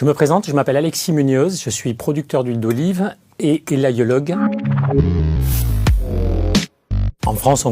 Je me présente, je m'appelle Alexis Munoz, je suis producteur d'huile d'olive et élaïologue. En France,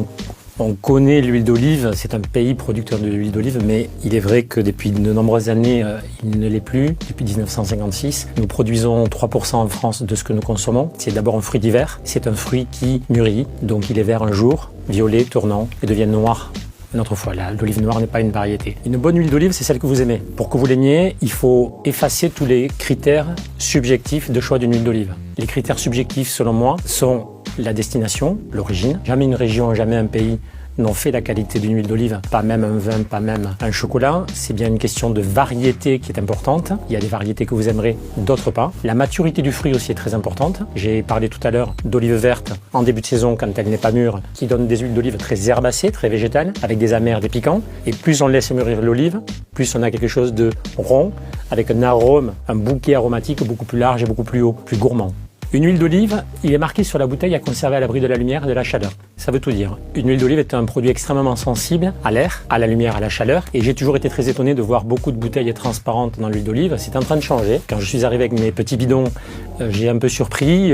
on connaît l'huile d'olive, c'est un pays producteur d'huile d'olive, mais il est vrai que depuis de nombreuses années, il ne l'est plus. Depuis 1956, nous produisons 3% en France de ce que nous consommons. C'est d'abord un fruit d'hiver, c'est un fruit qui mûrit, donc il est vert un jour, violet, tournant et devient noir une autre fois. L'olive noire n'est pas une variété. Une bonne huile d'olive, c'est celle que vous aimez. Pour que vous l'aimiez, il faut effacer tous les critères subjectifs de choix d'une huile d'olive. Les critères subjectifs, selon moi, sont la destination, l'origine. Jamais une région, jamais un pays n'ont fait la qualité d'une huile d'olive, pas même un vin, pas même un chocolat. C'est bien une question de variété qui est importante. Il y a des variétés que vous aimerez, d'autres pas. La maturité du fruit aussi est très importante. J'ai parlé tout à l'heure d'olive verte en début de saison quand elle n'est pas mûre, qui donne des huiles d'olive très herbacées, très végétales, avec des amers, des piquants. Et plus on laisse mûrir l'olive, plus on a quelque chose de rond, avec un arôme, un bouquet aromatique beaucoup plus large et beaucoup plus haut, plus gourmand. Une huile d'olive, il est marqué sur la bouteille à conserver à l'abri de la lumière et de la chaleur. Ça veut tout dire. Une huile d'olive est un produit extrêmement sensible à l'air, à la lumière, à la chaleur. Et j'ai toujours été très étonné de voir beaucoup de bouteilles transparentes dans l'huile d'olive. C'est en train de changer. Quand je suis arrivé avec mes petits bidons, j'ai un peu surpris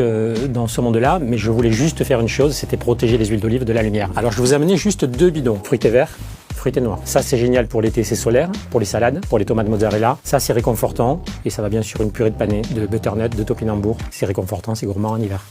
dans ce monde-là. Mais je voulais juste faire une chose, c'était protéger les huiles d'olive de la lumière. Alors je vous ai amené juste 2 bidons, fruités verts, fruité noir. Ça c'est génial pour l'été, c'est solaire, pour les salades, pour les tomates mozzarella. Ça c'est réconfortant et ça va bien sur une purée de panais, de butternut, de topinambour. C'est réconfortant, c'est gourmand en hiver.